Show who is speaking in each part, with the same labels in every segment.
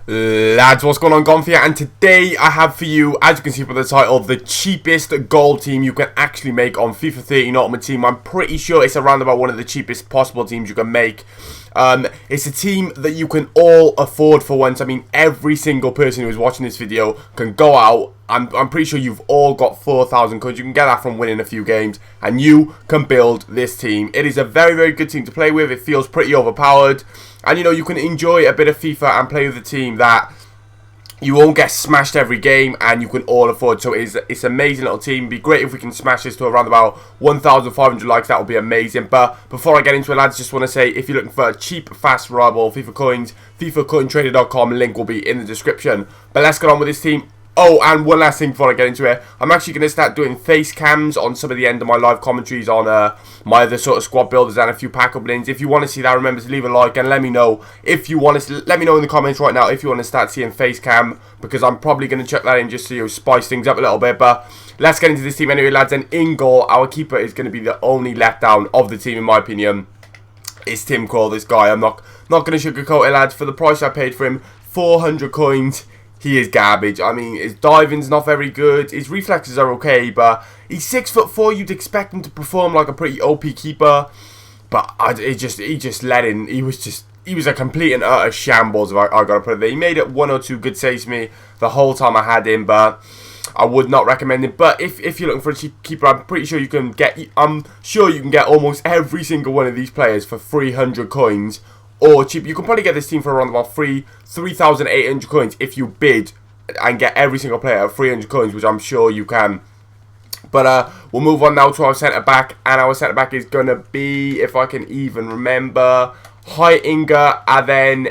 Speaker 1: Lads, what's going on? GONTH here, and today I have for you, as you can see from the title, the cheapest gold team you can actually make on FIFA 13 Ultimate Team. I'm pretty sure it's around about one of the cheapest possible teams you can make. It's a team that you can all afford for once. I mean, every single person who is watching this video can go out. I'm pretty sure you've all got 4,000 coins. You can get that from winning a few games, and you can build this team. It is a very, very good team to play with. It feels pretty overpowered. And, you know, you can enjoy a bit of FIFA and play with a team that you won't get smashed every game and you can all afford. So it's an amazing little team. It'd be great if we can smash this to around about 1,500 likes. That would be amazing. But before I get into it, lads, just want to say, if you're looking for cheap, fast, reliable FIFA coins, FIFAcointrader.com, link will be in the description. But let's get on with this team. Oh, and one last thing before I get into it. I'm actually going to start doing face cams on some of the end of my live commentaries on my other sort of squad builders and a few pack openings. If you want to see that, remember to leave a like and let me know if you want to. Let me know in the comments right now if you want to start seeing face cam, because I'm probably going to chuck that in just to spice things up a little bit. But let's get into this team anyway, lads. And in goal, our keeper is going to be the only letdown of the team, in my opinion. It's Tim Krul, this guy. I'm not going to sugarcoat it, lads. For the price I paid for him, 400 coins. He is garbage. I mean, his diving's not very good. His reflexes are okay, but he's 6'4". You'd expect him to perform like a pretty OP keeper, but he just let in. He was a complete and utter shambles. If I gotta put it there. He made it 1 or 2 good saves for me the whole time I had him, but I would not recommend him. But if you're looking for a cheap keeper, I'm pretty sure you can get. I'm sure you can get almost every single one of these players for 300 coins. Or cheap. You can probably get this team for around about 3,800 coins if you bid and get every single player at 300 coins, which I'm sure you can. But we'll move on now to our centre back, and our centre back is gonna be, if I can even remember, Ahrix and then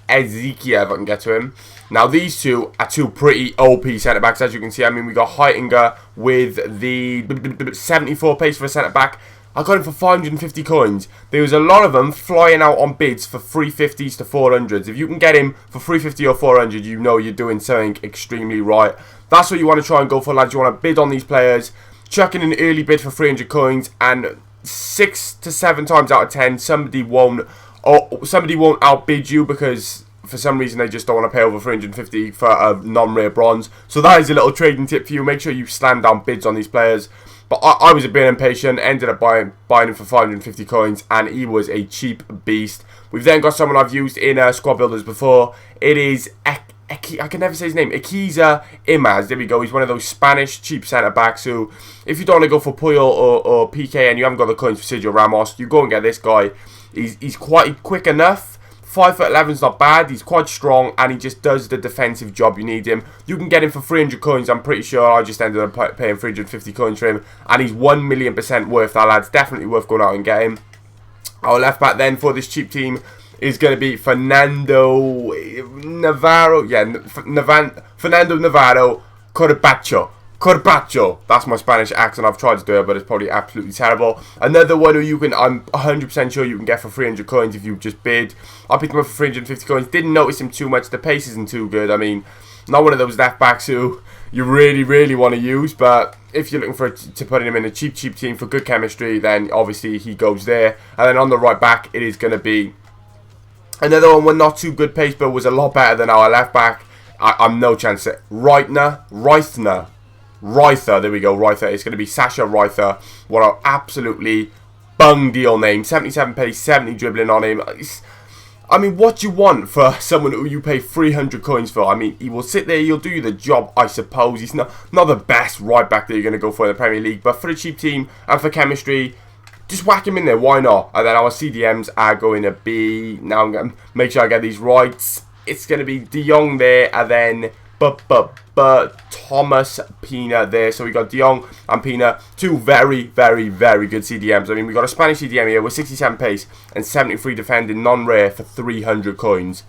Speaker 1: Ezekiel, if I can get to him. Now these two are two pretty OP centre backs, as you can see. I mean, we got Ahrix with the 74 pace for a centre back. I got him for 550 coins. There was a lot of them flying out on bids for 350s to 400s. If you can get him for 350 or 400, you know you're doing something extremely right. That's what you want to try and go for, lads. You want to bid on these players, chuck in an early bid for 300 coins, and 6 to 7 times out of 10, somebody won't outbid you because for some reason they just don't want to pay over 350 for a non-rare bronze. So that is a little trading tip for you. Make sure you slam down bids on these players. But I was a bit impatient, ended up buying him for 550 coins, and he was a cheap beast. We've then got someone I've used in squad builders before. It is, I can never say his name, Iquiza Imaz. There we go. He's one of those Spanish cheap centre-backs who, if you don't want to go for Puyol or PK and you haven't got the coins for Sergio Ramos, you go and get this guy. He's quite quick enough. 5'11" is not bad. He's quite strong, and he just does the defensive job you need him. You can get him for 300 coins. I'm pretty sure I just ended up paying 350 coins for him, and he's 1,000,000% worth that, lads. Definitely worth going out and getting. Our left back then for this cheap team is going to be Fernando Navarro. Yeah, Fernando Navarro Corbacho. That's my Spanish accent. I've tried to do it, but it's probably absolutely terrible. Another one who you can, I'm 100% sure you can get for 300 coins if you just bid. I picked him up for 350 coins. Didn't notice him too much. The pace isn't too good. I mean, not one of those left backs who you really, really want to use. But if you're looking to put him in a cheap team for good chemistry, then obviously he goes there. And then on the right back, it is going to be another one with not too good pace, but was a lot better than our left back. I'm no chance at Reither, there we go, Reither. It's going to be Sasha Reither. What an absolutely bung deal name. 77 pace, 70 dribbling on him. I mean, what do you want for someone who you pay 300 coins for? I mean, he will sit there, he'll do you the job, I suppose. He's not the best right back that you're going to go for in the Premier League, but for a cheap team and for chemistry, just whack him in there, why not? And then our CDMs are going to be, now I'm going to make sure I get these right. It's going to be De Jong there, and then but Thomas Pina there. So we got De Jong and Pina, two very, very, very good CDMs. I mean, we got a Spanish CDM here with 67 pace and 73 defending, non-rare for 300 coins.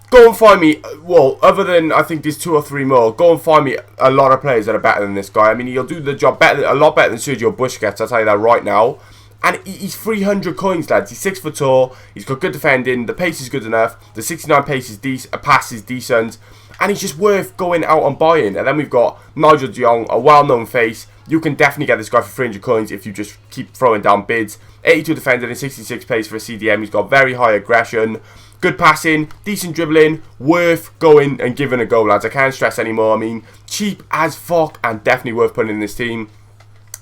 Speaker 1: Go and find me, well, other than I think there's 2 or 3 more, go and find me a lot of players that are better than this guy. I mean, he'll do the job a lot better than Sergio Busquets, I'll tell you that right now. And he's 300 coins, lads. He's 6 foot tall. He's got good defending. The pace is good enough. The 69 pace is pass is decent. And he's just worth going out and buying. And then we've got Nigel de Jong, a well-known face. You can definitely get this guy for 300 coins if you just keep throwing down bids. 82 defending and 66 pace for a CDM. He's got very high aggression. Good passing, decent dribbling, worth going and giving a go, lads. I can't stress anymore. I mean, cheap as fuck and definitely worth putting in this team.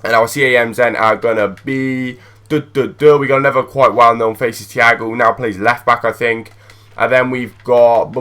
Speaker 1: And our CAMs then are going to be... We got another quite well-known face, Thiago, who now plays left-back, I think. And then we've got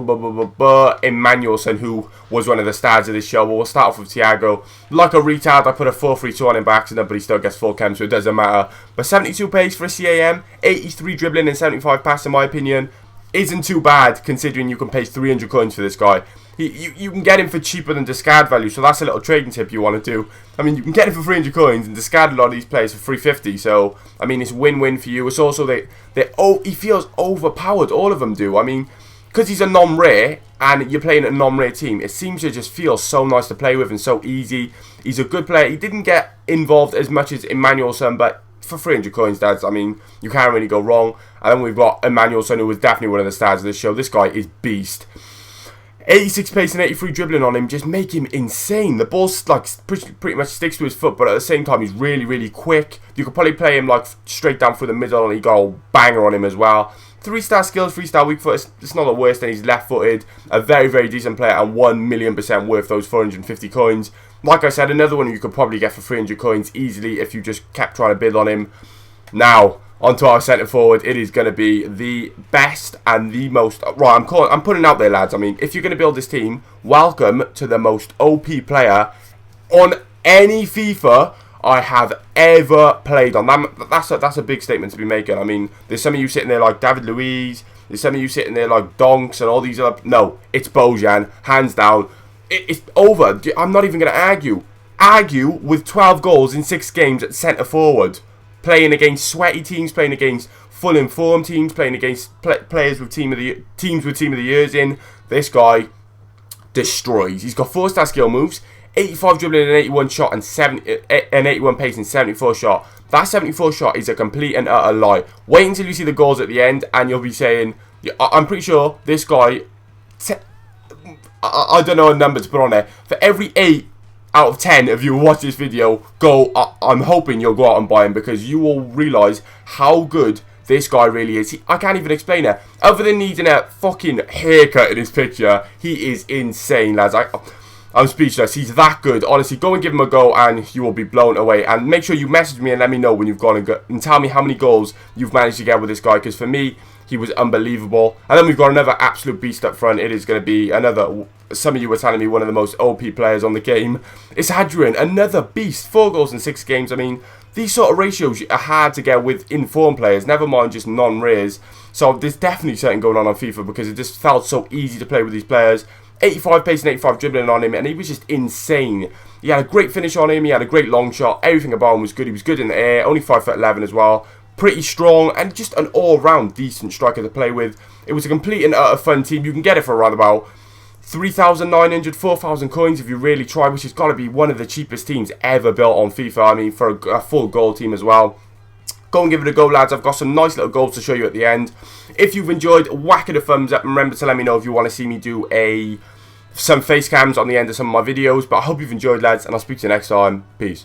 Speaker 1: Emmanuelson, who was one of the stars of this show. But we'll start off with Thiago. Like a retard, I put a 4-3-2 on him by accident, but he still gets full chem, so it doesn't matter. But 72 pace for a CAM, 83 dribbling and 75 pass, in my opinion, isn't too bad, considering you can pay 300 coins for this guy. You can get him for cheaper than discard value, so that's a little trading tip you want to do. I mean, you can get him for 300 coins and discard a lot of these players for 350, so, I mean, it's win-win for you. It's also, he feels overpowered, all of them do. I mean, because he's a non-rare, and you're playing a non-rare team, it seems to just feel so nice to play with and so easy. He's a good player. He didn't get involved as much as Emmanuelson, but for 300 coins, dads, I mean, you can't really go wrong. And then we've got Emmanuelson, who was definitely one of the stars of this show. This guy is beast. 86 pace and 83 dribbling on him just make him insane. The ball like pretty much sticks to his foot, but at the same time he's really, really quick. You could probably play him like straight down through the middle and he got a banger on him as well. 3-star skills, 3-star weak foot. It's not the worst, and he's left-footed. A very, very decent player and 1,000,000% worth those 450 coins. Like I said, another one you could probably get for 300 coins easily if you just kept trying to bid on him. Now, onto our centre forward. It is going to be the best and the most... Right, I'm putting out there, lads. I mean, if you're going to build this team, welcome to the most OP player on any FIFA I have ever played on. That's a big statement to be making. I mean, there's some of you sitting there like David Luiz. There's some of you sitting there like Donks and all these other... No, it's Bojan, hands down. It's over. I'm not even going to argue. Argue with 12 goals in 6 games at centre forward. Playing against sweaty teams, playing against full informed teams, playing against players with teams with team of the years in. This guy destroys. He's got 4-star skill moves, 85 dribbling and 81 shot, and 81 pace and 74 shot. That 74 shot is a complete and utter lie. Wait until you see the goals at the end, and you'll be saying, I'm pretty sure this guy. I don't know a number to put on there. For every 8 out of 10 of you who watch this video, I'm hoping you'll go out and buy him, because you will realise how good this guy really is. I can't even explain it. Other than needing a fucking haircut in his picture, he is insane, lads. I'm speechless. He's that good. Honestly, go and give him a go and you will be blown away. And make sure you message me and let me know when you've gone and tell me how many goals you've managed to get with this guy, because for me, he was unbelievable. And then we've got another absolute beast up front. It is going to be another... Some of you were telling me one of the most OP players on the game. It's Adrian, another beast. 4 goals in 6 games. I mean, these sort of ratios are hard to get with informed players, never mind just non-rares. So there's definitely something going on FIFA, because it just felt so easy to play with these players. 85 pace and 85 dribbling on him, and he was just insane. He had a great finish on him. He had a great long shot. Everything about him was good. He was good in the air. Only 5'11" as well. Pretty strong, and just an all-round decent striker to play with. It was a complete and utter fun team. You can get it for around about 3,900, 4,000 coins if you really try, which has got to be one of the cheapest teams ever built on FIFA. I mean, for a full goal team as well. Go and give it a go, lads. I've got some nice little goals to show you at the end. If you've enjoyed, whack it a thumbs up. And remember to let me know if you want to see me do some face cams on the end of some of my videos. But I hope you've enjoyed, lads, and I'll speak to you next time. Peace.